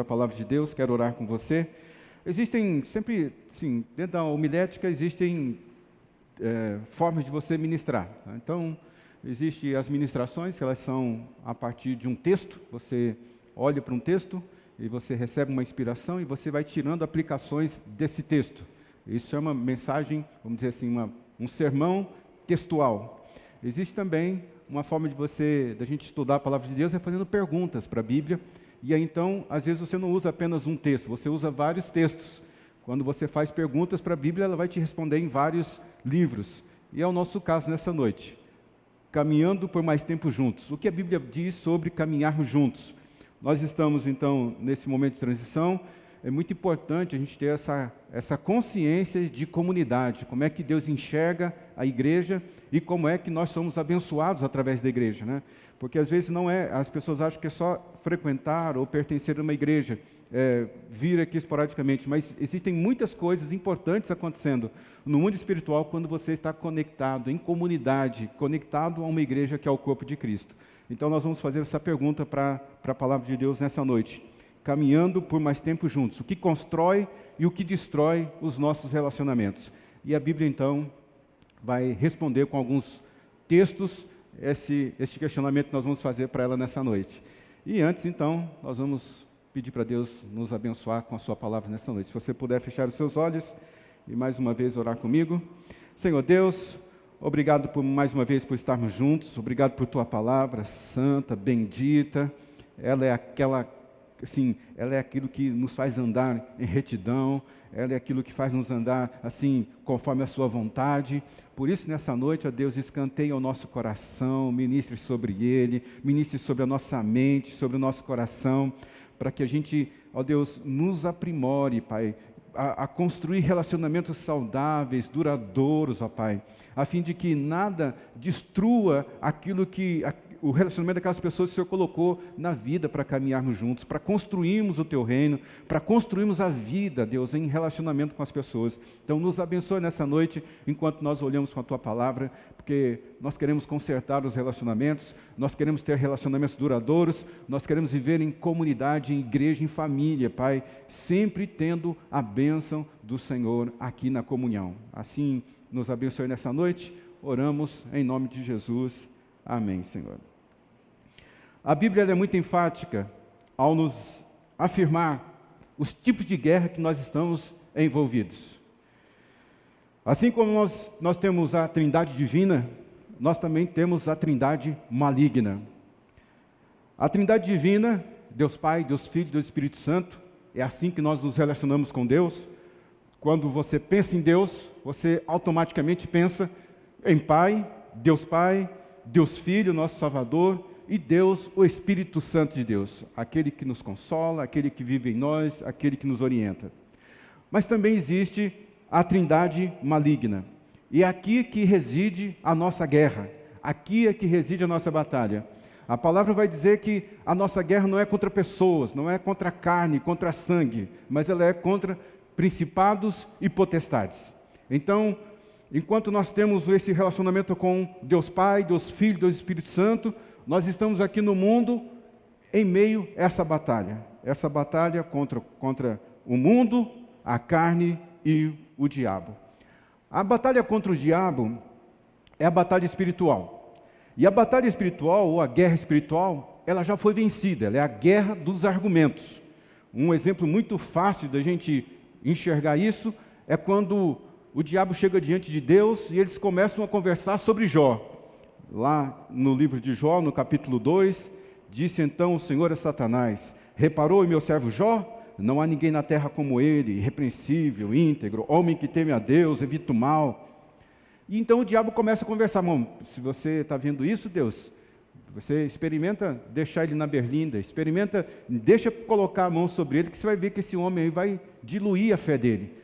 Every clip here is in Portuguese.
A palavra de Deus, quero orar com você. Existem sempre, sim, dentro da homilética existem formas de você ministrar. Tá? Então, existem as ministrações, que elas são a partir de um texto. Você olha para um texto e você recebe uma inspiração e você vai tirando aplicações desse texto. Isso chama mensagem, vamos dizer assim, um sermão textual. Existe também uma forma da gente estudar a palavra de Deus é fazendo perguntas para a Bíblia. E aí, então, às vezes você não usa apenas um texto, você usa vários textos. Quando você faz perguntas para a Bíblia, ela vai te responder em vários livros. E é o nosso caso nessa noite. Caminhando por mais tempo juntos. O que a Bíblia diz sobre caminharmos juntos? Nós estamos, então, nesse momento de transição. É muito importante a gente ter essa consciência de comunidade. Como é que Deus enxerga a igreja e como é que nós somos abençoados através da igreja, né? Porque às vezes as pessoas acham que é só frequentar ou pertencer a uma igreja, vir aqui esporadicamente, mas existem muitas coisas importantes acontecendo no mundo espiritual quando você está conectado, em comunidade, conectado a uma igreja que é o corpo de Cristo. Então nós vamos fazer essa pergunta para a palavra de Deus nessa noite. Caminhando por mais tempo juntos, o que constrói e o que destrói os nossos relacionamentos. E a Bíblia, então, vai responder com alguns textos este questionamento que nós vamos fazer para ela nessa noite. E antes, então, nós vamos pedir para Deus nos abençoar com a sua palavra nessa noite. Se você puder fechar os seus olhos e mais uma vez orar comigo. Senhor Deus, obrigado mais uma vez por estarmos juntos, obrigado por tua palavra santa, bendita. Ela é aquilo que nos faz andar em retidão, ela é aquilo que faz nos andar assim, conforme a sua vontade. Por isso, nessa noite, ó Deus, escanteia o nosso coração, ministre sobre ele, ministre sobre a nossa mente, sobre o nosso coração, para que a gente, ó Deus, nos aprimore, Pai, a construir relacionamentos saudáveis, duradouros, ó Pai, a fim de que nada destrua o relacionamento daquelas pessoas que o Senhor colocou na vida para caminharmos juntos, para construirmos o Teu reino, para construirmos a vida, Deus, em relacionamento com as pessoas. Então, nos abençoe nessa noite, enquanto nós olhamos com a Tua palavra, porque nós queremos consertar os relacionamentos, nós queremos ter relacionamentos duradouros, nós queremos viver em comunidade, em igreja, em família, Pai, sempre tendo a bênção do Senhor aqui na comunhão. Assim, nos abençoe nessa noite, oramos em nome de Jesus. Amém, Senhor. A Bíblia é muito enfática ao nos afirmar os tipos de guerra que nós estamos envolvidos. Assim como nós temos a trindade divina, nós também temos a trindade maligna. A trindade divina, Deus Pai, Deus Filho e Deus Espírito Santo, é assim que nós nos relacionamos com Deus. Quando você pensa em Deus, você automaticamente pensa em Pai, Deus Filho, nosso Salvador, e Deus, o Espírito Santo de Deus, aquele que nos consola, aquele que vive em nós, aquele que nos orienta. Mas também existe a trindade maligna, e é aqui que reside a nossa guerra, aqui é que reside a nossa batalha. A palavra vai dizer que a nossa guerra não é contra pessoas, não é contra a carne, contra sangue, mas ela é contra principados e potestades. Então, enquanto nós temos esse relacionamento com Deus Pai, Deus Filho, Deus Espírito Santo, nós estamos aqui no mundo em meio a essa batalha contra o mundo, a carne e o diabo. A batalha contra o diabo é a batalha espiritual. E a batalha espiritual, ou a guerra espiritual, ela já foi vencida, ela é a guerra dos argumentos. Um exemplo muito fácil da gente enxergar isso é quando o diabo chega diante de Deus e eles começam a conversar sobre Jó. Lá no livro de Jó, no capítulo 2, disse então o Senhor a Satanás: reparou em meu servo Jó? Não há ninguém na terra como ele, irrepreensível, íntegro, homem que teme a Deus, evita o mal. E então o diabo começa a conversar: se você está vendo isso, Deus, você experimenta deixar ele na berlinda, deixa colocar a mão sobre ele, que você vai ver que esse homem aí vai diluir a fé dele.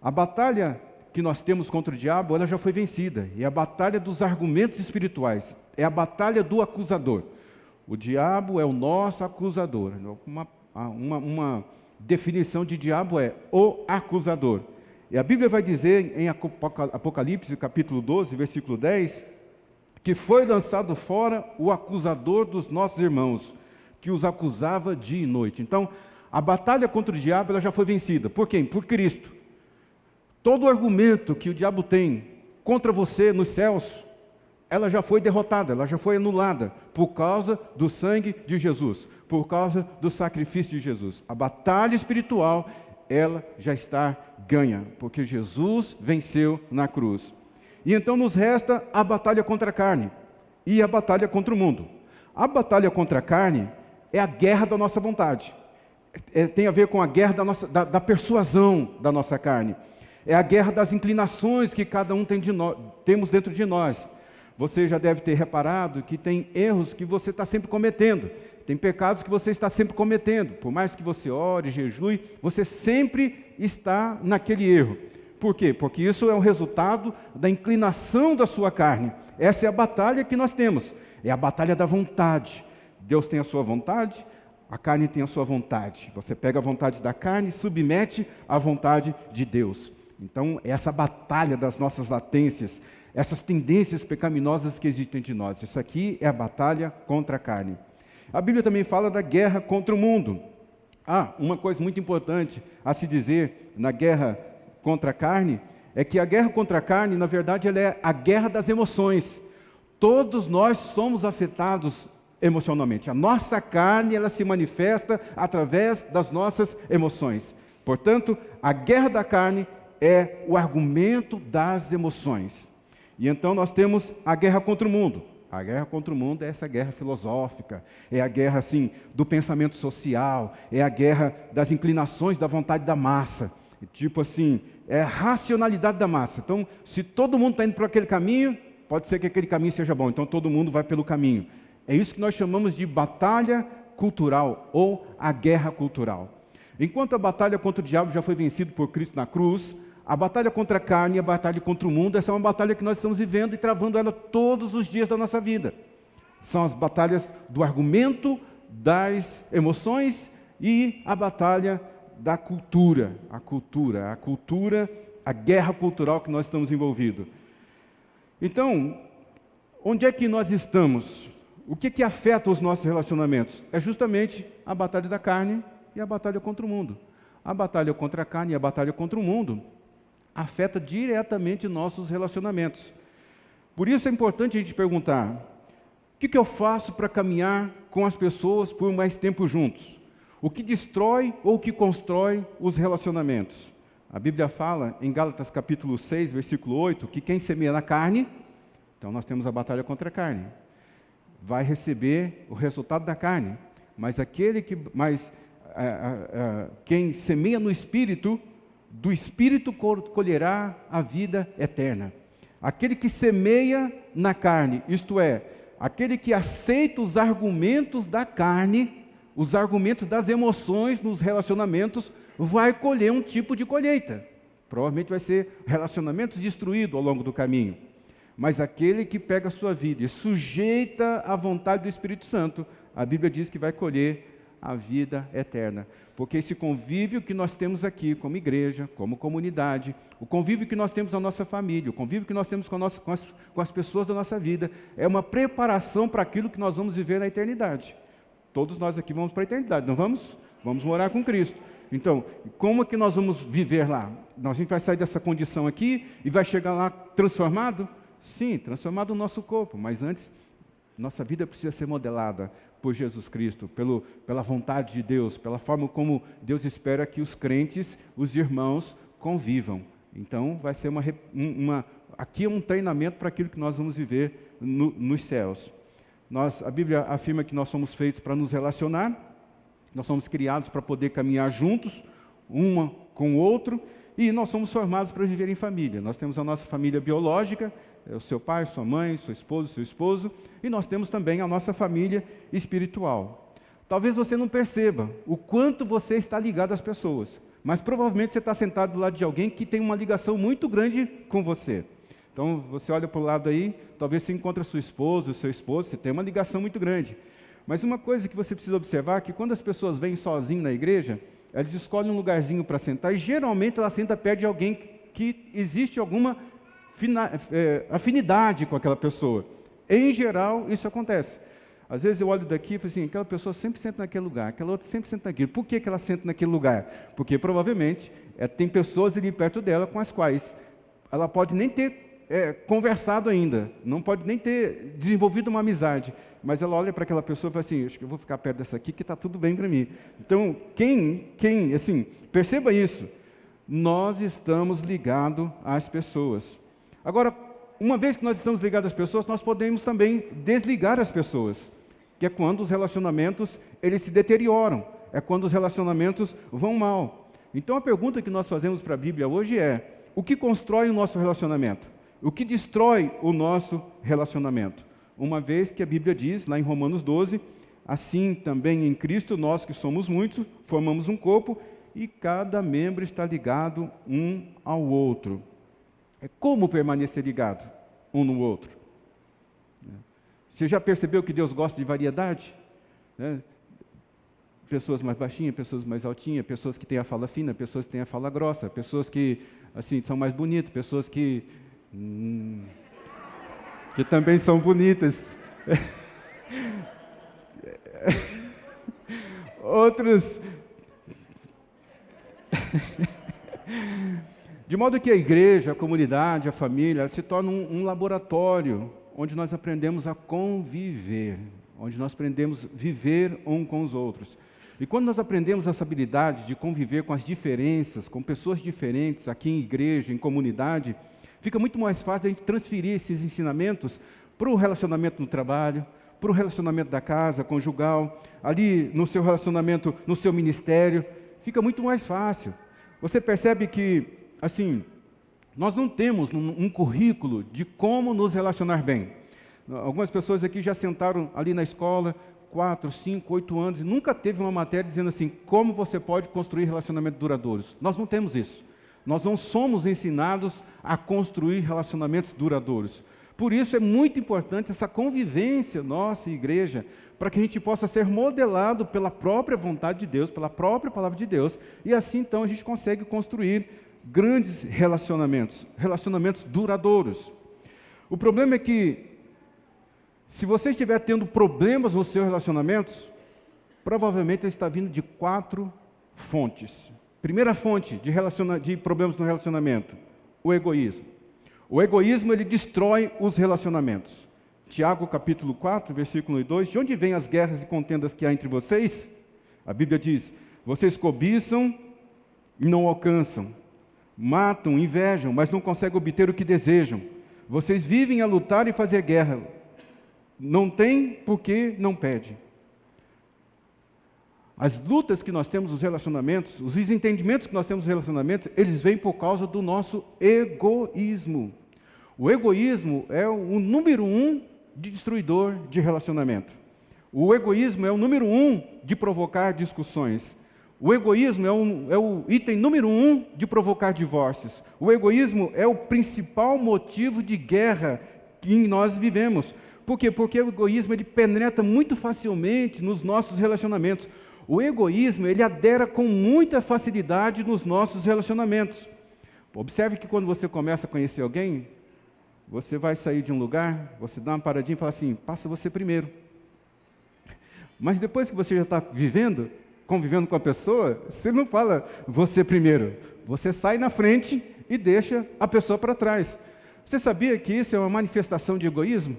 A batalha que nós temos contra o diabo, ela já foi vencida. E a batalha dos argumentos espirituais é a batalha do acusador. O diabo é o nosso acusador. Uma definição de diabo é o acusador. E a Bíblia vai dizer em Apocalipse, capítulo 12, versículo 10, que foi lançado fora o acusador dos nossos irmãos, que os acusava dia e noite. Então, A batalha contra o diabo ela já foi vencida. Por quem? Por Cristo. Todo argumento que o diabo tem contra você nos céus, ela já foi derrotada, ela já foi anulada por causa do sangue de Jesus, por causa do sacrifício de Jesus. A batalha espiritual, ela já está ganha, porque Jesus venceu na cruz. E então nos resta a batalha contra a carne e a batalha contra o mundo. A batalha contra a carne é a guerra da nossa vontade. Tem a ver com a guerra da persuasão da nossa carne. É a guerra das inclinações que cada um temos dentro de nós. Você já deve ter reparado que tem erros que você está sempre cometendo. Tem pecados que você está sempre cometendo. Por mais que você ore, jejue, você sempre está naquele erro. Por quê? Porque isso é o resultado da inclinação da sua carne. Essa é a batalha que nós temos. É a batalha da vontade. Deus tem a sua vontade, a carne tem a sua vontade. Você pega a vontade da carne e submete à vontade de Deus. Então, é essa batalha das nossas latências, essas tendências pecaminosas que existem de nós. Isso aqui é a batalha contra a carne. A Bíblia também fala da guerra contra o mundo. Uma coisa muito importante a se dizer na guerra contra a carne, é que a guerra contra a carne, na verdade, ela é a guerra das emoções. Todos nós somos afetados emocionalmente. A nossa carne, ela se manifesta através das nossas emoções. Portanto, a guerra da carne é o argumento das emoções. E então nós temos a guerra contra o mundo. A guerra contra o mundo é essa guerra filosófica, é a guerra assim do pensamento social, é a guerra das inclinações da vontade da massa. Tipo assim, é a racionalidade da massa. Então, se todo mundo está indo por aquele caminho, pode ser que aquele caminho seja bom, então todo mundo vai pelo caminho. É isso que nós chamamos de batalha cultural ou a guerra cultural. Enquanto a batalha contra o diabo já foi vencida por Cristo na cruz, a batalha contra a carne e a batalha contra o mundo, essa é uma batalha que nós estamos vivendo e travando ela todos os dias da nossa vida. São as batalhas do argumento, das emoções e a batalha da cultura, a guerra cultural que nós estamos envolvidos. Então, onde é que nós estamos? O que afeta os nossos relacionamentos? É justamente a batalha da carne e a batalha contra o mundo. A batalha contra a carne e a batalha contra o mundo afeta diretamente nossos relacionamentos. Por isso é importante a gente perguntar, o que eu faço para caminhar com as pessoas por mais tempo juntos? O que destrói ou o que constrói os relacionamentos? A Bíblia fala em Gálatas capítulo 6, versículo 8, que quem semeia na carne, então nós temos a batalha contra a carne, vai receber o resultado da carne, mas quem semeia no Espírito, do Espírito colherá a vida eterna. Aquele que semeia na carne, isto é, aquele que aceita os argumentos da carne, os argumentos das emoções nos relacionamentos, vai colher um tipo de colheita. Provavelmente vai ser relacionamentos destruídos ao longo do caminho. Mas aquele que pega a sua vida e sujeita à vontade do Espírito Santo, a Bíblia diz que vai colher a vida eterna. Porque esse convívio que nós temos aqui como igreja, como comunidade, o convívio que nós temos na nossa família, o convívio que nós temos com as pessoas da nossa vida, é uma preparação para aquilo que nós vamos viver na eternidade. Todos nós aqui vamos para a eternidade, não vamos? Vamos morar com Cristo. Então, como é que nós vamos viver lá? A gente vai sair dessa condição aqui e vai chegar lá transformado? Sim, transformado o nosso corpo, mas antes, nossa vida precisa ser modelada por Jesus Cristo, pela vontade de Deus, pela forma como Deus espera que os crentes, os irmãos, convivam. Então, vai ser aqui é um treinamento para aquilo que nós vamos viver nos céus. A Bíblia afirma que nós somos feitos para nos relacionar, nós somos criados para poder caminhar juntos, uma com o outro, e nós somos formados para viver em família. Nós temos a nossa família biológica, o seu pai, sua mãe, sua esposa, seu esposo, e nós temos também a nossa família espiritual. Talvez você não perceba o quanto você está ligado às pessoas, mas provavelmente você está sentado do lado de alguém que tem uma ligação muito grande com você. Então, você olha para o lado aí, talvez você encontre a sua esposa, o seu esposo, você tem uma ligação muito grande. Mas uma coisa que você precisa observar é que quando as pessoas vêm sozinhas na igreja, elas escolhem um lugarzinho para sentar, e geralmente ela senta perto de alguém que existe alguma afinidade com aquela pessoa. Em geral, isso acontece. Às vezes eu olho daqui e falo assim, aquela pessoa sempre senta naquele lugar, aquela outra sempre senta naquele. Por que ela senta naquele lugar? Porque provavelmente tem pessoas ali perto dela com as quais ela pode nem ter conversado ainda, não pode nem ter desenvolvido uma amizade, mas ela olha para aquela pessoa e fala assim, acho que eu vou ficar perto dessa aqui que está tudo bem para mim. Então, assim, perceba isso, nós estamos ligados às pessoas. Agora, uma vez que nós estamos ligados às pessoas, nós podemos também desligar as pessoas, que é quando os relacionamentos eles se deterioram, é quando os relacionamentos vão mal. Então a pergunta que nós fazemos para a Bíblia hoje é, o que constrói o nosso relacionamento? O que destrói o nosso relacionamento? Uma vez que a Bíblia diz, lá em Romanos 12, assim também em Cristo, nós que somos muitos, formamos um corpo e cada membro está ligado um ao outro. É como permanecer ligado um no outro. Você já percebeu que Deus gosta de variedade? Pessoas mais baixinhas, pessoas mais altinhas, pessoas que têm a fala fina, pessoas que têm a fala grossa, pessoas que assim são mais bonitas, pessoas que também são bonitas. Outros. De modo que a igreja, a comunidade, a família, se torna um laboratório onde nós aprendemos a conviver, onde nós aprendemos a viver um com os outros. E quando nós aprendemos essa habilidade de conviver com as diferenças, com pessoas diferentes, aqui em igreja, em comunidade, fica muito mais fácil a gente transferir esses ensinamentos para o relacionamento no trabalho, para o relacionamento da casa, conjugal, ali no seu relacionamento, no seu ministério, fica muito mais fácil. Você percebe que, assim, nós não temos um currículo de como nos relacionar bem. Algumas pessoas aqui já sentaram ali na escola, 4, 5, 8 anos, e nunca teve uma matéria dizendo assim, como você pode construir relacionamentos duradouros. Nós não temos isso. Nós não somos ensinados a construir relacionamentos duradouros. Por isso é muito importante essa convivência nossa, igreja, para que a gente possa ser modelado pela própria vontade de Deus, pela própria palavra de Deus, e assim então a gente consegue construir grandes relacionamentos, relacionamentos duradouros. O problema é que, se você estiver tendo problemas nos seus relacionamentos, provavelmente ele está vindo de 4 fontes. Primeira fonte de problemas no relacionamento, o egoísmo. O egoísmo, ele destrói os relacionamentos. Tiago, capítulo 4, versículo 2, de onde vêm as guerras e contendas que há entre vocês? A Bíblia diz, vocês cobiçam e não alcançam, matam, invejam, mas não conseguem obter o que desejam. Vocês vivem a lutar e fazer guerra, não tem porque não pede. As lutas que nós temos nos relacionamentos, os desentendimentos que nós temos nos relacionamentos, eles vêm por causa do nosso egoísmo. O egoísmo é o número 1 de destruidor de relacionamento. O egoísmo é o número 1 de provocar discussões. O egoísmo é o item número 1 de provocar divórcios. O egoísmo é o principal motivo de guerra que nós vivemos. Por quê? Porque o egoísmo ele penetra muito facilmente nos nossos relacionamentos. O egoísmo, ele adera com muita facilidade nos nossos relacionamentos. Observe que quando você começa a conhecer alguém, você vai sair de um lugar, você dá uma paradinha e fala assim, passa você primeiro. Mas depois que você já está convivendo com a pessoa, você não fala você primeiro. Você sai na frente e deixa a pessoa para trás. Você sabia que isso é uma manifestação de egoísmo?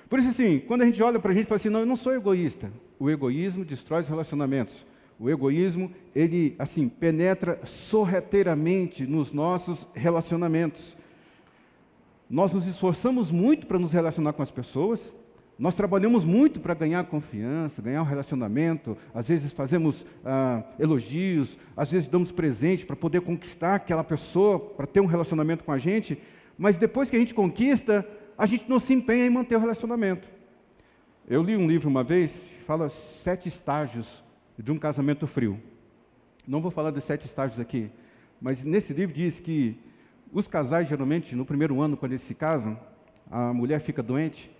Por isso, assim, quando a gente olha para a gente e fala assim, não, eu não sou egoísta. O egoísmo destrói os relacionamentos. O egoísmo, ele, assim, penetra sorrateiramente nos nossos relacionamentos. Nós nos esforçamos muito para nos relacionar com as pessoas, nós trabalhamos muito para ganhar confiança, ganhar um relacionamento, às vezes fazemos elogios, às vezes damos presente para poder conquistar aquela pessoa, para ter um relacionamento com a gente, mas depois que a gente conquista, a gente não se empenha em manter o relacionamento. Eu li um livro uma vez, fala 7 estágios de um casamento frio. Não vou falar dos 7 estágios aqui, mas nesse livro diz que os casais, geralmente, no primeiro ano, quando eles se casam, a mulher fica doente,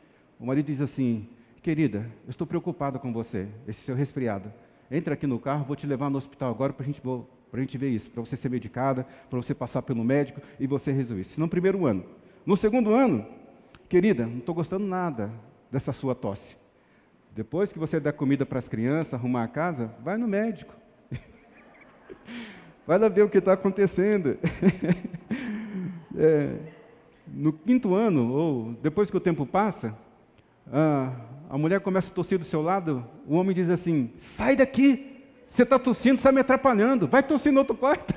o marido diz assim, querida, eu estou preocupado com você, esse seu resfriado. Entra aqui no carro, vou te levar no hospital agora para a gente ver isso, para você ser medicada, para você passar pelo médico e você resolver isso. Isso no primeiro ano. No segundo ano, querida, não estou gostando nada, dessa sua tosse. Depois que você der comida para as crianças, arrumar a casa, vai no médico. Vai lá ver o que está acontecendo. No 5º ano, ou depois que o tempo passa, a mulher começa a tossir do seu lado, o homem diz assim, sai daqui, você está tossindo, está me atrapalhando, vai tossir no outro quarto.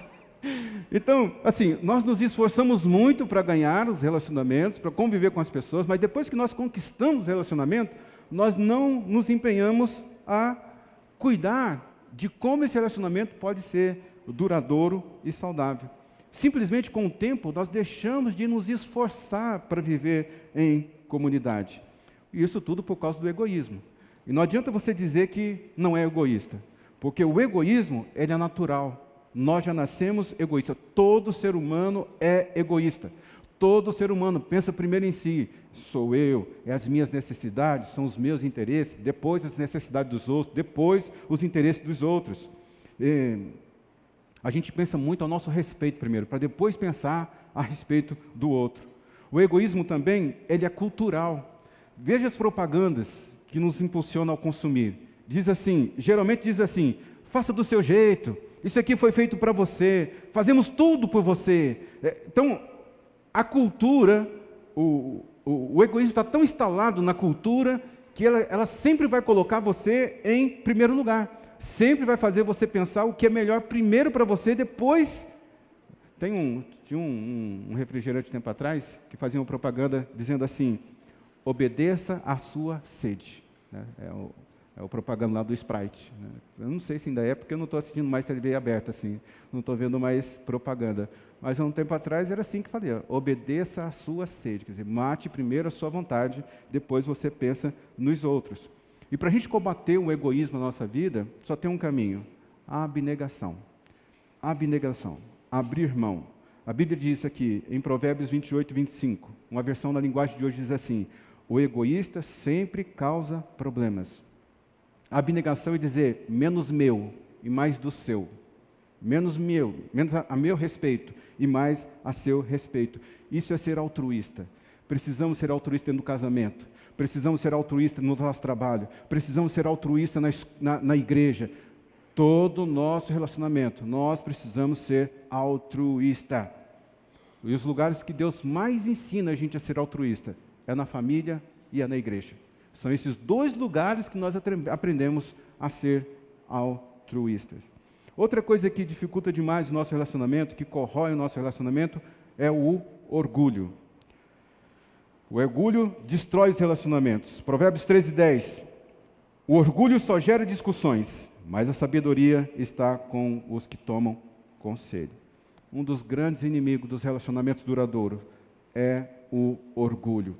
Então, assim, nós nos esforçamos muito para ganhar os relacionamentos, para conviver com as pessoas, mas depois que nós conquistamos o relacionamento, nós não nos empenhamos a cuidar de como esse relacionamento pode ser duradouro e saudável. Simplesmente com o tempo, nós deixamos de nos esforçar para viver em comunidade. E isso tudo por causa do egoísmo. E não adianta você dizer que não é egoísta, porque o egoísmo, ele é natural. Nós já nascemos egoístas. Todo ser humano é egoísta. Todo ser humano pensa primeiro em si. Sou eu, é as minhas necessidades, são os meus interesses, depois as necessidades dos outros, depois os interesses dos outros. A gente pensa muito ao nosso respeito primeiro, para depois pensar a respeito do outro. O egoísmo também, ele é cultural. Veja as propagandas que nos impulsionam ao consumir. Geralmente diz assim, faça do seu jeito, isso aqui foi feito para você, fazemos tudo por você. Então, a cultura, o egoísmo está tão instalado na cultura que ela sempre vai colocar você em primeiro lugar. Sempre vai fazer você pensar o que é melhor primeiro para você, depois... Tinha um refrigerante tempo atrás que fazia uma propaganda dizendo assim, obedeça à sua sede. É o propaganda lá do Sprite. Né? Eu não sei se ainda é, porque eu não estou assistindo mais TV aberta, assim, não estou vendo mais propaganda. Mas há um tempo atrás era assim que fazia, obedeça à sua sede, quer dizer, mate primeiro a sua vontade, depois você pensa nos outros. E para a gente combater o egoísmo na nossa vida, só tem um caminho, a abnegação. Abnegação, abrir mão. A Bíblia diz aqui, em Provérbios 28, 25, uma versão na linguagem de hoje diz assim, o egoísta sempre causa problemas. A abnegação é dizer, menos meu e mais do seu. Menos a meu respeito e mais a seu respeito. Isso é ser altruísta. Precisamos ser altruístas dentro do casamento. Precisamos ser altruístas no nosso trabalho. Precisamos ser altruístas na igreja. Todo o nosso relacionamento, nós precisamos ser altruísta. E os lugares que Deus mais ensina a gente a ser altruísta é na família e é na igreja. São esses dois lugares que nós aprendemos a ser altruístas. Outra coisa que dificulta demais o nosso relacionamento, que corrói o nosso relacionamento, é o orgulho. O orgulho destrói os relacionamentos. Provérbios 13:10. O orgulho só gera discussões, mas a sabedoria está com os que tomam conselho. Um dos grandes inimigos dos relacionamentos duradouros é o orgulho.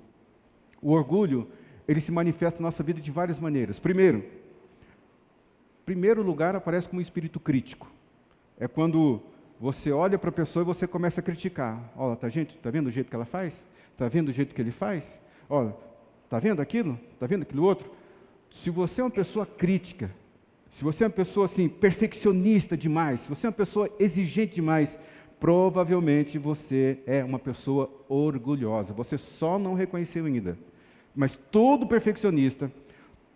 O orgulho, ele se manifesta na nossa vida de várias maneiras. Primeiro lugar, aparece como um espírito crítico. É quando você olha para a pessoa e você começa a criticar. Olha, tá vendo o jeito que ela faz? Está vendo o jeito que ele faz? Olha, está vendo aquilo? Está vendo aquilo outro? Se você é uma pessoa crítica, se você é uma pessoa assim, perfeccionista demais, se você é uma pessoa exigente demais, provavelmente você é uma pessoa orgulhosa. Você só não reconheceu ainda. Mas todo perfeccionista,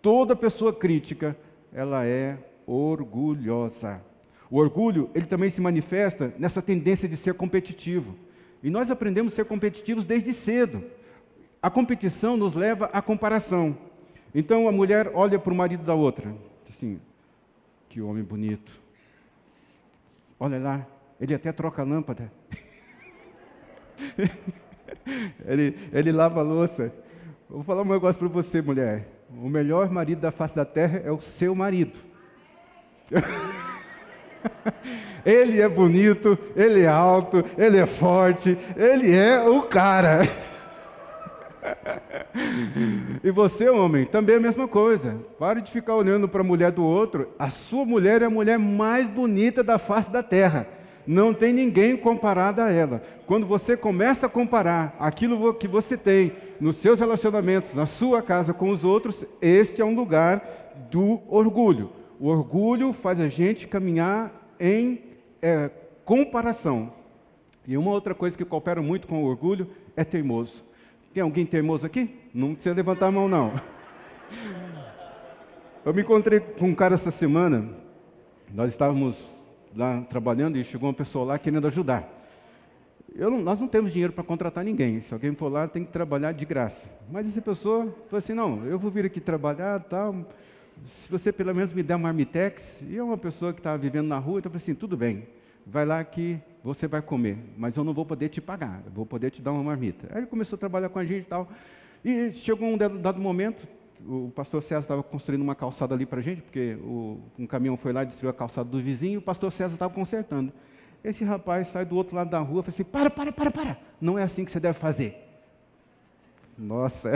toda pessoa crítica, ela é orgulhosa. O orgulho, ele também se manifesta nessa tendência de ser competitivo. E nós aprendemos a ser competitivos desde cedo. A competição nos leva à comparação. Então a mulher olha para o marido da outra, diz assim, que homem bonito. Olha lá, ele até troca a lâmpada. ele lava a louça. Vou falar um negócio para você, mulher. O melhor marido da face da terra é o seu marido. Ele é bonito, ele é alto, ele é forte, ele é o cara. E você, homem, também é a mesma coisa. Pare de ficar olhando para a mulher do outro. A sua mulher é a mulher mais bonita da face da terra. Não tem ninguém comparado a ela. Quando você começa a comparar aquilo que você tem nos seus relacionamentos, na sua casa com os outros, este é um lugar do orgulho. O orgulho faz a gente caminhar em comparação. E uma outra coisa que coopera muito com o orgulho é teimoso. Tem alguém teimoso aqui? Não precisa levantar a mão, não. Eu me encontrei com um cara essa semana, nós estávamos lá trabalhando e chegou uma pessoa lá querendo ajudar. Nós não temos dinheiro para contratar ninguém, se alguém for lá tem que trabalhar de graça. Mas essa pessoa falou assim, não, eu vou vir aqui trabalhar, tal, se você pelo menos me der uma marmitex, e é uma pessoa que estava vivendo na rua, então eu falei assim, tudo bem, vai lá que você vai comer, mas eu não vou poder te pagar, eu vou poder te dar uma marmita. Aí ele começou a trabalhar com a gente e tal, e chegou um dado momento, o pastor César estava construindo uma calçada ali para a gente, porque um caminhão foi lá e destruiu a calçada do vizinho, e o pastor César estava consertando. Esse rapaz sai do outro lado da rua e fala assim, para, não é assim que você deve fazer. Nossa,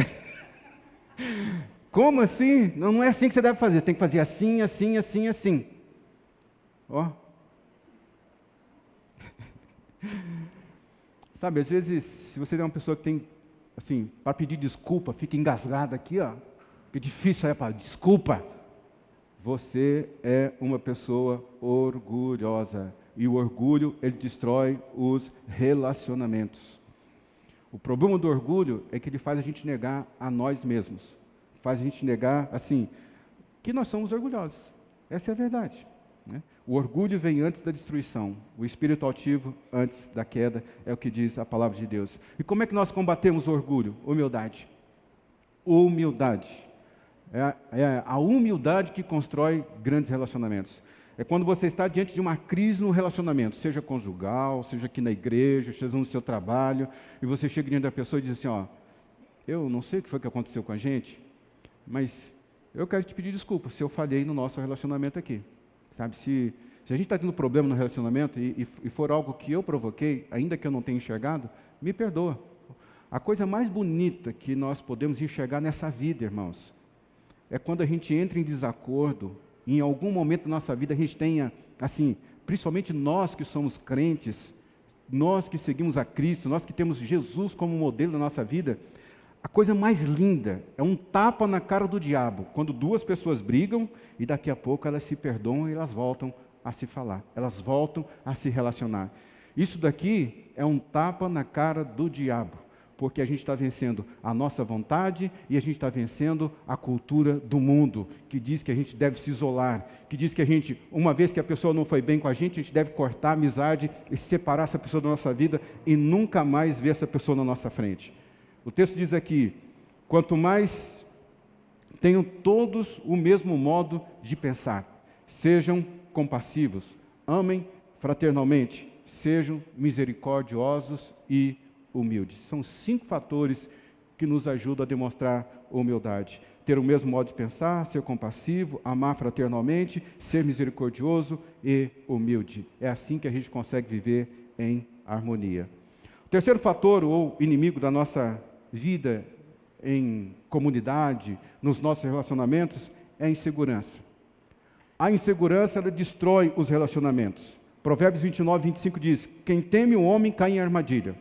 como assim? Não é assim que você deve fazer, tem que fazer assim, assim, assim, assim. Ó. Sabe, às vezes, se você é uma pessoa que tem, assim, para pedir desculpa, fica engasgada aqui, ó, que difícil é para desculpa. Você é uma pessoa orgulhosa. E o orgulho, ele destrói os relacionamentos. O problema do orgulho é que ele faz a gente negar a nós mesmos. Faz a gente negar, assim, que nós somos orgulhosos. Essa é a verdade, né? O orgulho vem antes da destruição. O espírito altivo antes da queda, é o que diz a palavra de Deus. E como é que nós combatemos o orgulho? Humildade. Humildade. É a humildade que constrói grandes relacionamentos. É quando você está diante de uma crise no relacionamento, seja conjugal, seja aqui na igreja, seja no seu trabalho, e você chega diante da pessoa e diz assim, ó, eu não sei o que foi que aconteceu com a gente, mas eu quero te pedir desculpa se eu falhei no nosso relacionamento aqui. Sabe, se a gente está tendo problema no relacionamento e for algo que eu provoquei, ainda que eu não tenha enxergado, me perdoa. A coisa mais bonita que nós podemos enxergar nessa vida, irmãos, é quando a gente entra em desacordo. Em algum momento da nossa vida a gente tenha, assim, principalmente nós que somos crentes, nós que seguimos a Cristo, nós que temos Jesus como modelo da nossa vida, a coisa mais linda é um tapa na cara do diabo, quando duas pessoas brigam e daqui a pouco elas se perdoam e elas voltam a se falar, elas voltam a se relacionar. Isso daqui é um tapa na cara do diabo, porque a gente está vencendo a nossa vontade e a gente está vencendo a cultura do mundo, que diz que a gente deve se isolar, que diz que a gente, uma vez que a pessoa não foi bem com a gente deve cortar a amizade e separar essa pessoa da nossa vida e nunca mais ver essa pessoa na nossa frente. O texto diz aqui, quanto mais tenham todos o mesmo modo de pensar, sejam compassivos, amem fraternalmente, sejam misericordiosos e humildes. São 5 fatores que nos ajudam a demonstrar humildade. Ter o mesmo modo de pensar, ser compassivo, amar fraternalmente, ser misericordioso e humilde. É assim que a gente consegue viver em harmonia. O terceiro fator, ou inimigo da nossa vida em comunidade, nos nossos relacionamentos, é a insegurança. A insegurança, ela destrói os relacionamentos. Provérbios 29:25 diz, quem teme o homem cai em armadilha.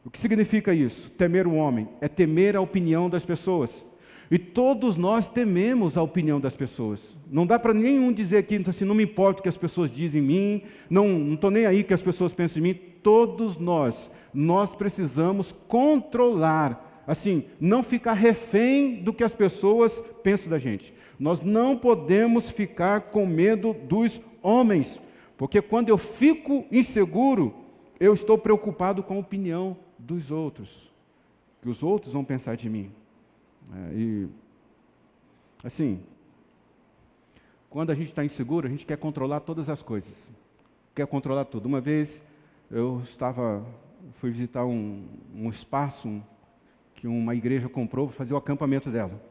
O que significa isso? Temer o homem é temer a opinião das pessoas. E todos nós tememos a opinião das pessoas. Não dá para nenhum dizer aqui, assim, não me importa o que as pessoas dizem em mim, não estou nem aí que as pessoas pensam em mim. Todos nós precisamos controlar, assim, não ficar refém do que as pessoas pensam da gente. Nós não podemos ficar com medo dos homens, porque quando eu fico inseguro, eu estou preocupado com a opinião dos outros, que os outros vão pensar de mim. E, assim, quando a gente está inseguro, a gente quer controlar todas as coisas, quer controlar tudo. Uma vez, fui visitar um espaço que uma igreja comprou para fazer o acampamento dela.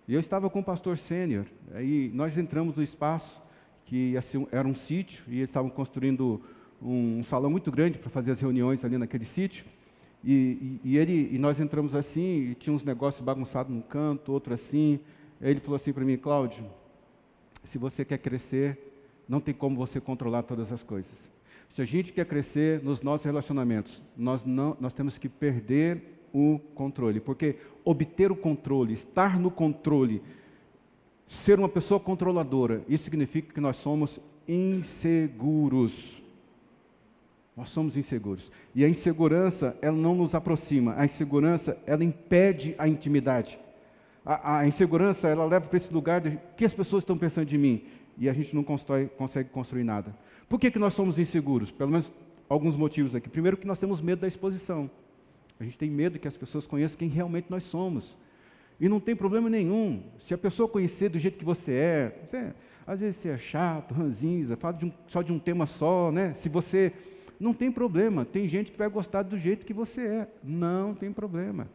E eu estava com o pastor sênior, aí nós entramos no espaço, que assim, era um sítio, e eles estavam construindo um salão muito grande para fazer as reuniões ali naquele sítio, e nós entramos assim, e tinha uns negócios bagunçados num canto, outro assim. Aí ele falou assim para mim, Cláudio, se você quer crescer, não tem como você controlar todas as coisas. Se a gente quer crescer nos nossos relacionamentos, nós temos que perder o controle, porque obter o controle, estar no controle, ser uma pessoa controladora, isso significa que nós somos inseguros. Nós somos inseguros. E a insegurança, ela não nos aproxima. A insegurança, ela impede a intimidade. A insegurança, ela leva para esse lugar de que as pessoas estão pensando de mim. E a gente não consegue construir nada. Por que nós somos inseguros? Pelo menos alguns motivos aqui. Primeiro, que nós temos medo da exposição. A gente tem medo que as pessoas conheçam quem realmente nós somos. E não tem problema nenhum. Se a pessoa conhecer do jeito que você é, às vezes você é chato, ranzinza, fala só de um tema só, né? Se você... Não tem problema. Tem gente que vai gostar do jeito que você é. Não tem problema.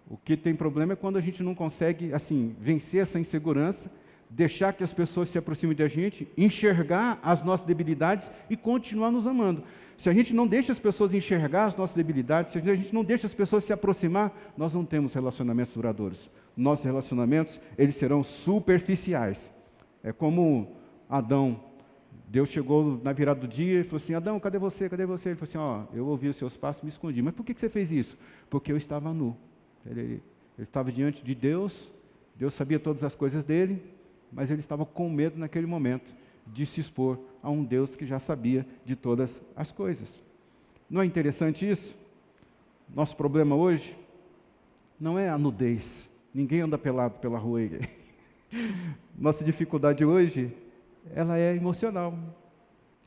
O que tem problema é quando a gente não consegue, assim, vencer essa insegurança, deixar que as pessoas se aproximem da gente, enxergar as nossas debilidades e continuar nos amando. Se a gente não deixa as pessoas enxergar as nossas debilidades, se a gente não deixa as pessoas se aproximar, nós não temos relacionamentos duradouros. Nossos relacionamentos, eles serão superficiais. É como Adão. Deus chegou na virada do dia e falou assim, Adão, cadê você? Cadê você? Ele falou assim, eu ouvi os seus passos e me escondi. Mas por que você fez isso? Porque eu estava nu. Ele estava diante de Deus, Deus sabia todas as coisas dele, mas ele estava com medo naquele momento de se expor a um Deus que já sabia de todas as coisas. Não é interessante isso? Nosso problema hoje não é a nudez. Ninguém anda pelado pela rua. Nossa dificuldade hoje, ela é emocional.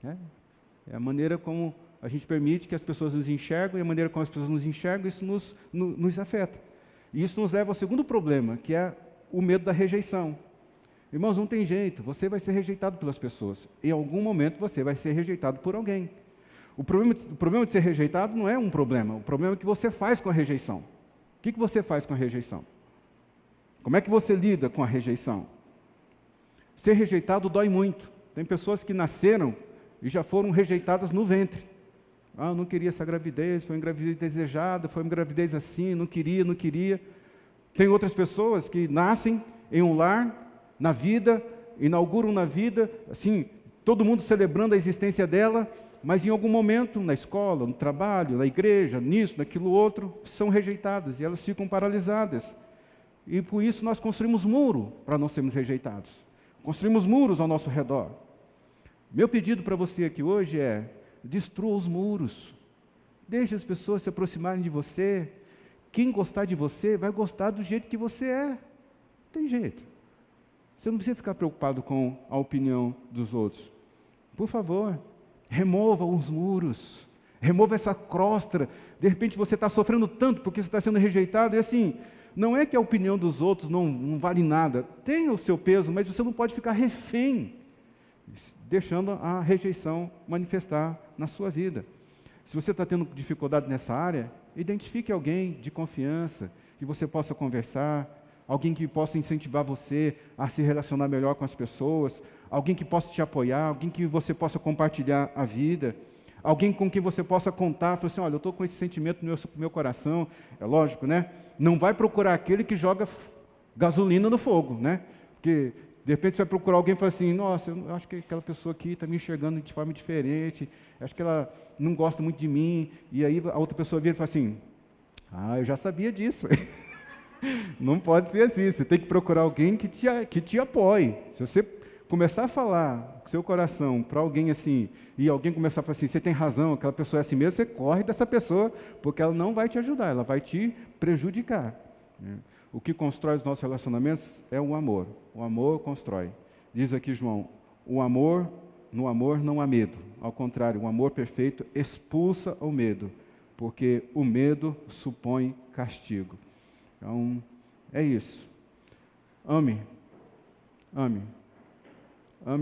É a maneira como a gente permite que as pessoas nos enxergam, e a maneira como as pessoas nos enxergam, isso nos afeta. E isso nos leva ao segundo problema, que é o medo da rejeição. Irmãos, não tem jeito, você vai ser rejeitado pelas pessoas. Em algum momento você vai ser rejeitado por alguém. O problema de ser rejeitado não é um problema, o problema é o que você faz com a rejeição. O que você faz com a rejeição? Como é que você lida com a rejeição? Ser rejeitado dói muito. Tem pessoas que nasceram e já foram rejeitadas no ventre. Eu não queria essa gravidez, foi uma gravidez desejada, foi uma gravidez assim, não queria. Tem outras pessoas que nascem em um lar, na vida, inauguram na vida, assim, todo mundo celebrando a existência dela, mas em algum momento, na escola, no trabalho, na igreja, nisso, naquilo outro, são rejeitadas e elas ficam paralisadas. E por isso nós construímos muro para não sermos rejeitados. Construímos muros ao nosso redor. Meu pedido para você aqui hoje é: destrua os muros. Deixe as pessoas se aproximarem de você. Quem gostar de você vai gostar do jeito que você é. Não tem jeito. Você não precisa ficar preocupado com a opinião dos outros. Por favor, remova os muros. Remova essa crosta. De repente você está sofrendo tanto porque você está sendo rejeitado. E assim, não é que a opinião dos outros não vale nada. Tem o seu peso, mas você não pode ficar refém, deixando a rejeição manifestar na sua vida. Se você está tendo dificuldade nessa área, identifique alguém de confiança, que você possa conversar, alguém que possa incentivar você a se relacionar melhor com as pessoas, alguém que possa te apoiar, alguém que você possa compartilhar a vida, alguém com quem você possa contar, falar assim, olha, eu estou com esse sentimento no meu coração. É lógico, né? Não vai procurar aquele que joga gasolina no fogo, né? Porque de repente você vai procurar alguém e fala assim, nossa, eu acho que aquela pessoa aqui está me enxergando de forma diferente, acho que ela não gosta muito de mim, e aí a outra pessoa vira e fala assim, eu já sabia disso. Não pode ser assim, você tem que procurar alguém que te apoie. Se você começar a falar com seu coração para alguém assim, e alguém começar a falar assim, você tem razão, aquela pessoa é assim mesmo, você corre dessa pessoa, porque ela não vai te ajudar, ela vai te prejudicar. O que constrói os nossos relacionamentos é o amor. O amor constrói. Diz aqui João, no amor não há medo. Ao contrário, o amor perfeito expulsa o medo, porque o medo supõe castigo. Então, é isso. Ame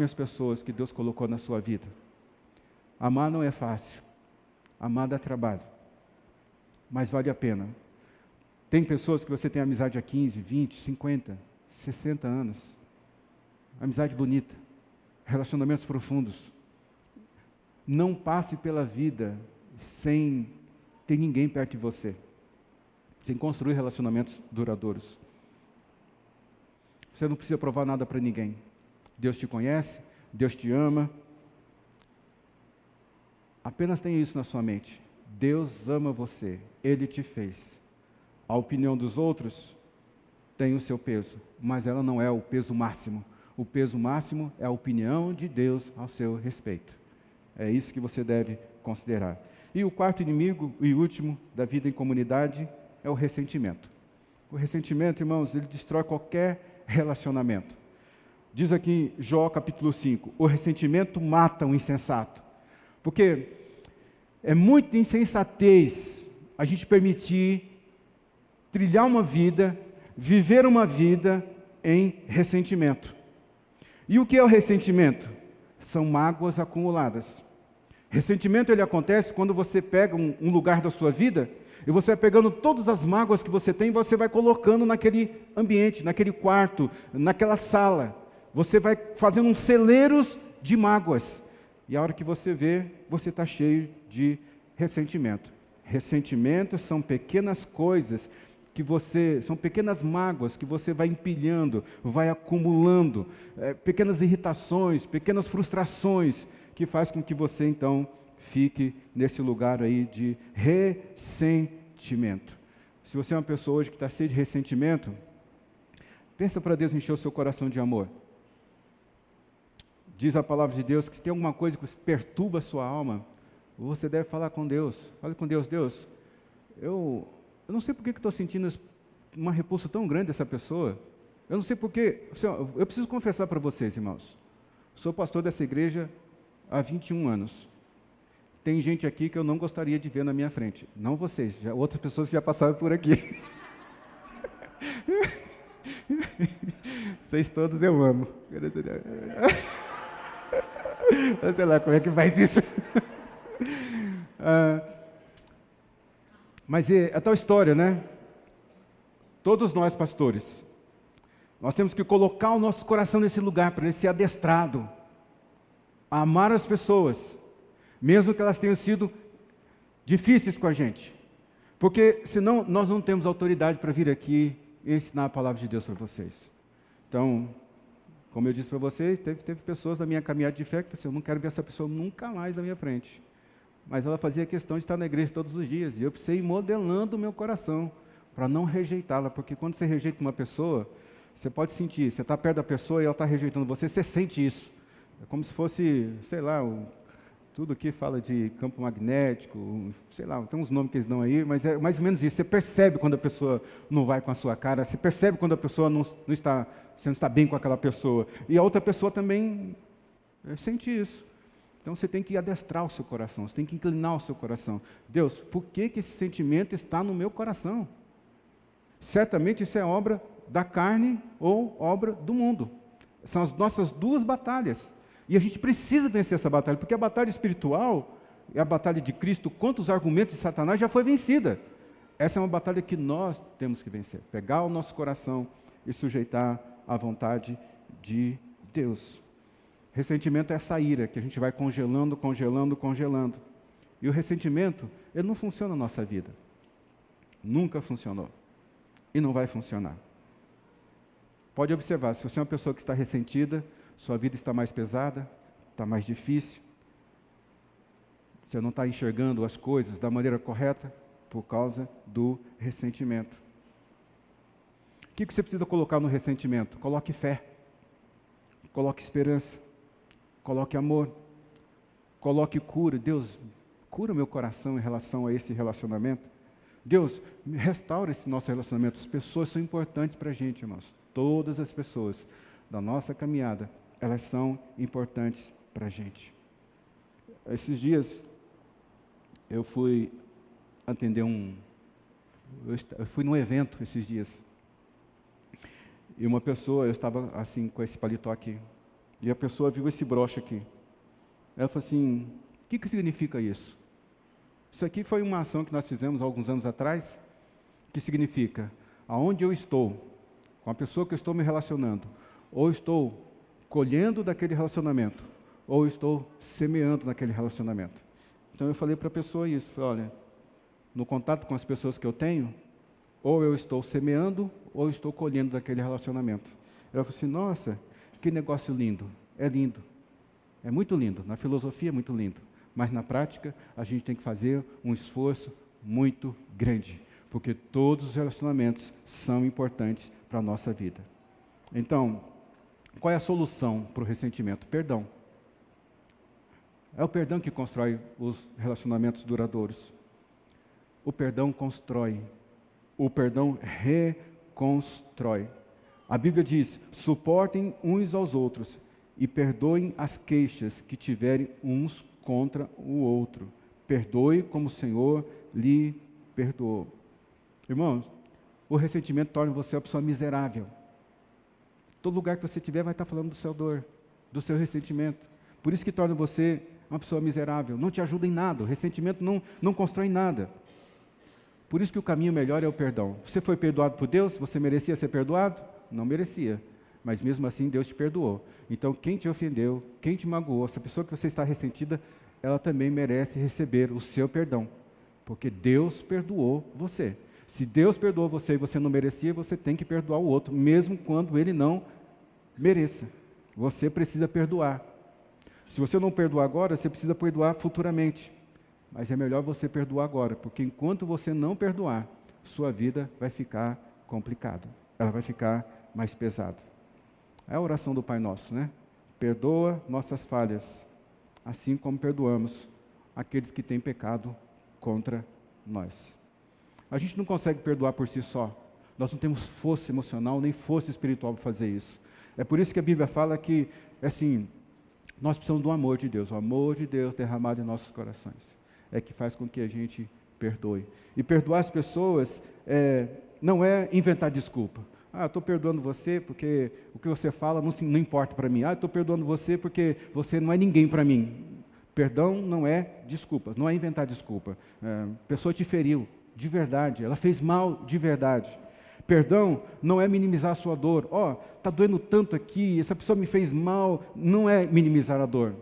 as pessoas que Deus colocou na sua vida. Amar não é fácil. Amar dá trabalho. Mas vale a pena. Tem pessoas que você tem amizade há 15, 20, 50, 60 anos. Amizade bonita. Relacionamentos profundos. Não passe pela vida sem ter ninguém perto de você. Sem construir relacionamentos duradouros. Você não precisa provar nada para ninguém. Deus te conhece, Deus te ama. Apenas tenha isso na sua mente. Deus ama você, Ele te fez. A opinião dos outros tem o seu peso, mas ela não é o peso máximo. O peso máximo é a opinião de Deus ao seu respeito. É isso que você deve considerar. E o quarto inimigo e último da vida em comunidade é o ressentimento. O ressentimento, irmãos, ele destrói qualquer relacionamento. Diz aqui em Jó capítulo 5, o ressentimento mata o insensato. Porque é muita insensatez a gente permitir trilhar uma vida, viver uma vida em ressentimento. E o que é o ressentimento? São mágoas acumuladas. Ressentimento ele acontece quando você pega um lugar da sua vida e você vai pegando todas as mágoas que você tem e você vai colocando naquele ambiente, naquele quarto, naquela sala. Você vai fazendo uns celeiros de mágoas. E a hora que você vê, você está cheio de ressentimento. Ressentimento são pequenas coisas são pequenas mágoas que você vai empilhando, vai acumulando, pequenas irritações, pequenas frustrações, que faz com que você então fique nesse lugar aí de ressentimento. Se você é uma pessoa hoje que está cheia de ressentimento, pensa para Deus encher o seu coração de amor. Diz a palavra de Deus que se tem alguma coisa que perturba a sua alma, você deve falar com Deus. Fale com Deus, Deus, eu não sei por que estou sentindo uma repulsa tão grande dessa pessoa. Eu não sei por que. Eu preciso confessar para vocês, irmãos. Sou pastor dessa igreja há 21 anos. Tem gente aqui que eu não gostaria de ver na minha frente. Não vocês, outras pessoas já passaram por aqui. Vocês todos eu amo. Sei lá como é que faz isso. Mas é tal história, né? Todos nós, pastores, nós temos que colocar o nosso coração nesse lugar para ele ser adestrado a amar as pessoas, mesmo que elas tenham sido difíceis com a gente. Porque senão nós não temos autoridade para vir aqui e ensinar a palavra de Deus para vocês. Então, como eu disse para vocês, teve pessoas na minha caminhada de fé que falaram assim, eu não quero ver essa pessoa nunca mais na minha frente. Mas ela fazia questão de estar na igreja todos os dias. E eu precisei ir modelando o meu coração para não rejeitá-la. Porque quando você rejeita uma pessoa, você pode sentir. Você está perto da pessoa e ela está rejeitando você, você sente isso. É como se fosse, sei lá, tudo aqui fala de campo magnético, sei lá, tem uns nomes que eles dão aí, mas é mais ou menos isso. Você percebe quando a pessoa não vai com a sua cara, você percebe quando a pessoa você não está bem com aquela pessoa. E a outra pessoa também sente isso. Então você tem que adestrar o seu coração, você tem que inclinar o seu coração. Deus, por que esse sentimento está no meu coração? Certamente isso é obra da carne ou obra do mundo. São as nossas duas batalhas. E a gente precisa vencer essa batalha, porque a batalha espiritual e a batalha de Cristo contra os argumentos de Satanás já foi vencida. Essa é uma batalha que nós temos que vencer. Pegar o nosso coração e sujeitar à vontade de Deus. Ressentimento é essa ira que a gente vai congelando. E o ressentimento, ele não funciona na nossa vida. Nunca funcionou. E não vai funcionar. Pode observar, se você é uma pessoa que está ressentida, sua vida está mais pesada, está mais difícil. Você não está enxergando as coisas da maneira correta por causa do ressentimento. O que você precisa colocar no ressentimento? Coloque fé. Coloque esperança. Coloque amor, coloque cura. Deus, cura meu coração em relação a esse relacionamento. Deus, restaura esse nosso relacionamento. As pessoas são importantes para a gente, irmãos. Todas as pessoas da nossa caminhada, elas são importantes para a gente. Esses dias, eu fui atender eu fui num evento esses dias. E uma pessoa, eu estava assim, com esse paletó aqui. E a pessoa viu esse broche aqui. Ela falou assim, o que significa isso? Isso aqui foi uma ação que nós fizemos há alguns anos atrás, que significa, aonde eu estou, com a pessoa que eu estou me relacionando, ou estou colhendo daquele relacionamento, ou estou semeando naquele relacionamento. Então eu falei para a pessoa isso, falei, olha, no contato com as pessoas que eu tenho, ou eu estou semeando, ou estou colhendo daquele relacionamento. Ela falou assim, nossa, que negócio lindo, é muito lindo, na filosofia é muito lindo, mas na prática a gente tem que fazer um esforço muito grande, porque todos os relacionamentos são importantes para a nossa vida. Então, qual é a solução para o ressentimento? Perdão. É o perdão que constrói os relacionamentos duradouros. O perdão constrói. O perdão reconstrói. A Bíblia diz: suportem uns aos outros e perdoem as queixas que tiverem uns contra o outro. Perdoe como o Senhor lhe perdoou. Irmãos, o ressentimento torna você uma pessoa miserável. Todo lugar que você estiver vai estar falando do seu dor, do seu ressentimento. Por isso que torna você uma pessoa miserável. Não te ajuda em nada. O ressentimento não constrói nada. Por isso que o caminho melhor é o perdão. Você foi perdoado por Deus? Você merecia ser perdoado? Não merecia. Mas mesmo assim Deus te perdoou. Então quem te ofendeu, quem te magoou, essa pessoa que você está ressentida, ela também merece receber o seu perdão. Porque Deus perdoou você. Se Deus perdoou você e você não merecia, você tem que perdoar o outro, mesmo quando ele não mereça. Você precisa perdoar. Se você não perdoar agora, você precisa perdoar futuramente. Mas é melhor você perdoar agora, porque enquanto você não perdoar, sua vida vai ficar complicada. Ela vai ficar mais pesada. É a oração do Pai Nosso, né? Perdoa nossas falhas, assim como perdoamos aqueles que têm pecado contra nós. A gente não consegue perdoar por si só. Nós não temos força emocional nem força espiritual para fazer isso. É por isso que a Bíblia fala que, assim, nós precisamos do amor de Deus. O amor de Deus derramado em nossos corações é que faz com que a gente perdoe. E perdoar as pessoas não é inventar desculpa. Eu estou perdoando você porque o que você fala não importa para mim. Eu estou perdoando você porque você não é ninguém para mim. Perdão não é desculpa, não é inventar desculpa. A pessoa te feriu de verdade, ela fez mal de verdade. Perdão não é minimizar a sua dor. Está doendo tanto aqui, essa pessoa me fez mal. Não é minimizar a dor.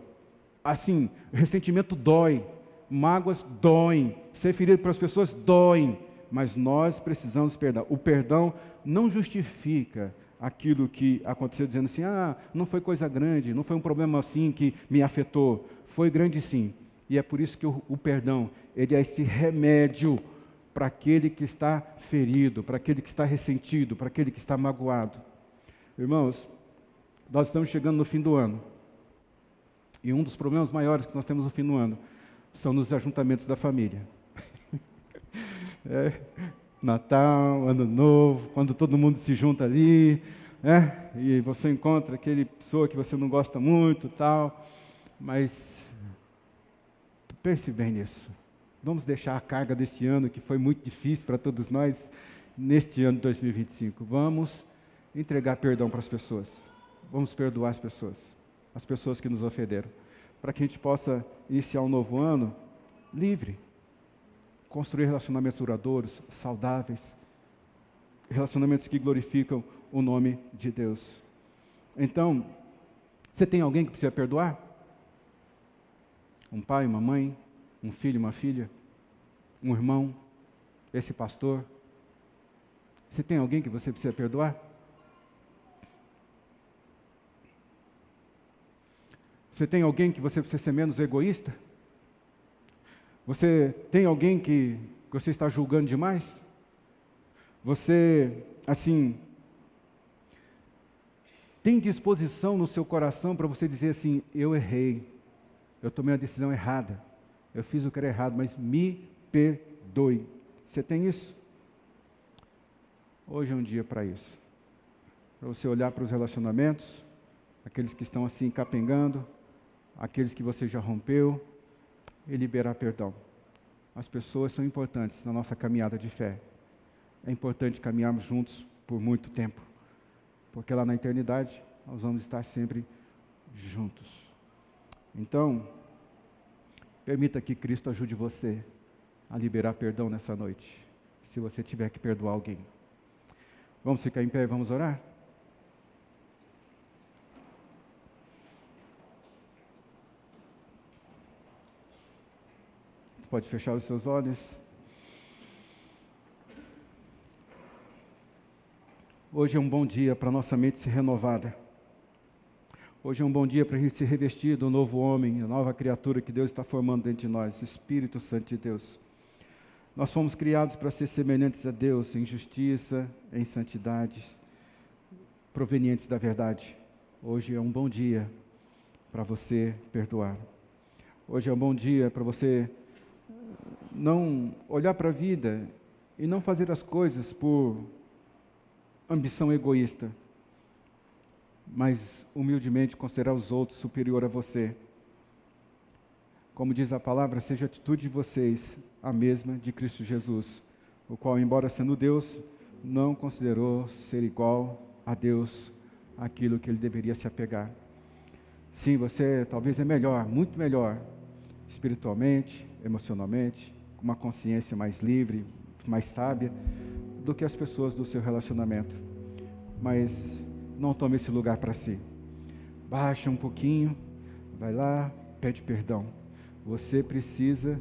Assim, ressentimento dói. Mágoas doem, ser ferido pelas pessoas doem, mas nós precisamos perdoar. O perdão não justifica aquilo que aconteceu, dizendo assim, não foi coisa grande, não foi um problema assim que me afetou. Foi grande sim, e é por isso que o perdão, ele é esse remédio para aquele que está ferido, para aquele que está ressentido, para aquele que está magoado. Irmãos, nós estamos chegando no fim do ano, e um dos problemas maiores que nós temos no fim do ano são nos ajuntamentos da família. Natal, Ano Novo, quando todo mundo se junta ali, e você encontra aquele pessoa que você não gosta muito, tal, mas pense bem nisso. Vamos deixar a carga desse ano, que foi muito difícil para todos nós, neste ano de 2025. Vamos entregar perdão para as pessoas. Vamos perdoar as pessoas que nos ofenderam, para que a gente possa iniciar um novo ano livre, construir relacionamentos duradouros, saudáveis, relacionamentos que glorificam o nome de Deus. Então, você tem alguém que precisa perdoar? Um pai, uma mãe, um filho, uma filha, um irmão, esse pastor? Você tem alguém que você precisa perdoar? Você tem alguém que você precisa ser menos egoísta? Você tem alguém que você está julgando demais? Você, assim, tem disposição no seu coração para você dizer assim, eu errei, eu tomei uma decisão errada, eu fiz o que era errado, mas me perdoe. Você tem isso? Hoje é um dia para isso. Para você olhar para os relacionamentos, aqueles que estão assim capengando, aqueles que você já rompeu, e liberar perdão. As pessoas são importantes na nossa caminhada de fé. É importante caminharmos juntos por muito tempo, porque lá na eternidade nós vamos estar sempre juntos. Então, permita que Cristo ajude você a liberar perdão nessa noite, se você tiver que perdoar alguém. Vamos ficar em pé e vamos orar? Pode fechar os seus olhos. Hoje é um bom dia para nossa mente ser renovada. Hoje é um bom dia para a gente se revestir do novo homem, a nova criatura que Deus está formando dentro de nós, Espírito Santo de Deus. Nós fomos criados para ser semelhantes a Deus em justiça, em santidade, provenientes da verdade. Hoje é um bom dia para você perdoar. Hoje é um bom dia para você não olhar para a vida e não fazer as coisas por ambição egoísta, mas humildemente considerar os outros superior a você. Como diz a palavra, seja a atitude de vocês a mesma de Cristo Jesus, o qual, embora sendo Deus, não considerou ser igual a Deus aquilo que ele deveria se apegar. Sim, você talvez é melhor, muito melhor, espiritualmente, emocionalmente, com uma consciência mais livre, mais sábia, do que as pessoas do seu relacionamento. Mas não tome esse lugar para si. Baixa um pouquinho, vai lá, pede perdão. Você precisa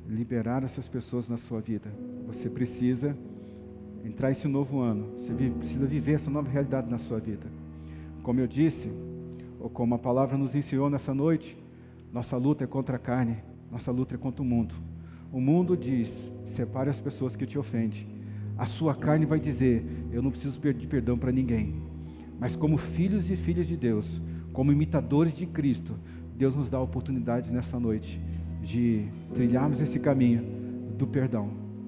liberar essas pessoas na sua vida. Você precisa entrar esse novo ano. Você precisa viver essa nova realidade na sua vida. Como eu disse, ou como a palavra nos ensinou nessa noite, nossa luta é contra a carne, nossa luta é contra o mundo. O mundo diz, separe as pessoas que te ofendem. A sua carne vai dizer, eu não preciso pedir perdão para ninguém. Mas como filhos e filhas de Deus, como imitadores de Cristo, Deus nos dá a oportunidade nessa noite de trilharmos esse caminho do perdão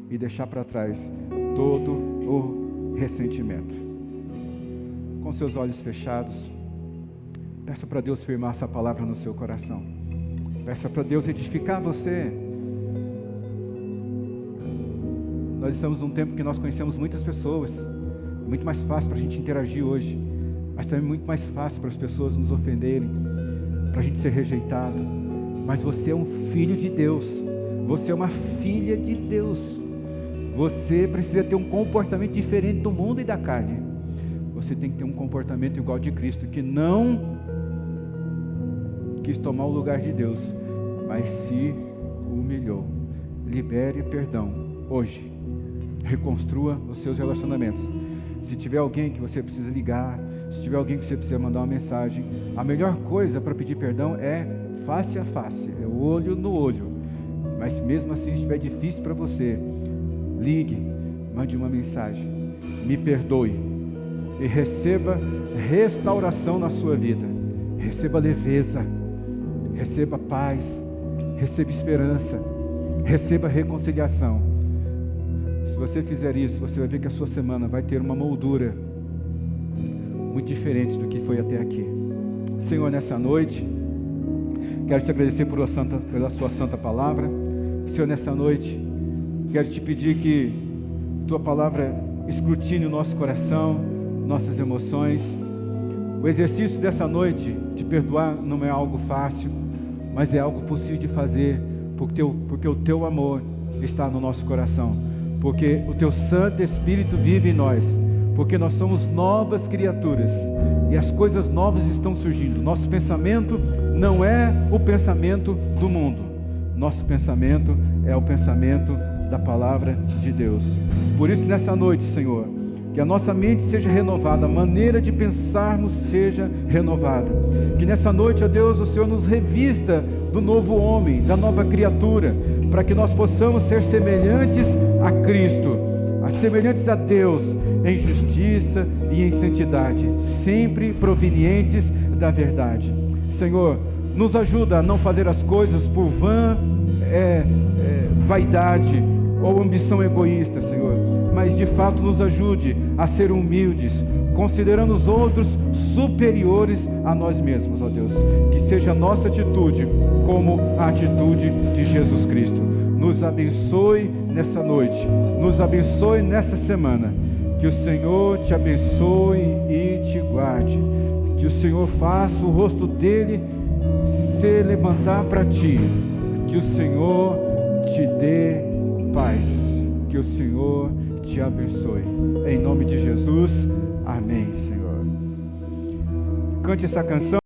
e deixar para trás todo o ressentimento. Com seus olhos fechados, peça para Deus firmar essa palavra no seu coração. Peça para Deus edificar você. Nós estamos num tempo que nós conhecemos muitas pessoas. É muito mais fácil para a gente interagir hoje, mas também muito mais fácil para as pessoas nos ofenderem, para a gente ser rejeitado. Mas você é um filho de Deus. Você é uma filha de Deus. Você precisa ter um comportamento diferente do mundo e da carne. Você tem que ter um comportamento igual de Cristo, que não quis tomar o lugar de Deus, mas se humilhou. Libere perdão hoje. Reconstrua os seus relacionamentos. Se tiver alguém que você precisa ligar, se tiver alguém que você precisa mandar uma mensagem, a melhor coisa para pedir perdão é face a face, é olho no olho. Mas mesmo assim estiver difícil para você, ligue, mande uma mensagem, me perdoe e receba restauração na sua vida. Receba leveza, receba paz, receba esperança, receba reconciliação. Se você fizer isso, você vai ver que a sua semana vai ter uma moldura muito diferente do que foi até aqui. Senhor, nessa noite, quero te agradecer pela sua santa palavra. Senhor, nessa noite, quero te pedir que tua palavra escrutine o nosso coração, nossas emoções. O exercício dessa noite de perdoar não é algo fácil, mas é algo possível de fazer, porque o teu amor está no nosso coração, porque o teu Santo Espírito vive em nós, porque nós somos novas criaturas e as coisas novas estão surgindo. Nosso pensamento não é o pensamento do mundo, nosso pensamento é o pensamento da palavra de Deus. Por isso, nessa noite, Senhor, que a nossa mente seja renovada, a maneira de pensarmos seja renovada. Que nessa noite, ó Deus, o Senhor nos revista do novo homem, da nova criatura, para que nós possamos ser semelhantes a Cristo, semelhantes a Deus, em justiça e em santidade, sempre provenientes da verdade. Senhor, nos ajuda a não fazer as coisas por vã vaidade ou ambição egoísta, Senhor, mas de fato nos ajude a ser humildes, considerando os outros superiores a nós mesmos, ó Deus. Que seja a nossa atitude como a atitude de Jesus Cristo. Nos abençoe nessa noite, nos abençoe nessa semana. Que o Senhor te abençoe e te guarde. Que o Senhor faça o rosto dele se levantar para ti. Que o Senhor te dê paz. Que o Senhor te abençoe. Em nome de Jesus, amém, Senhor. Cante essa canção.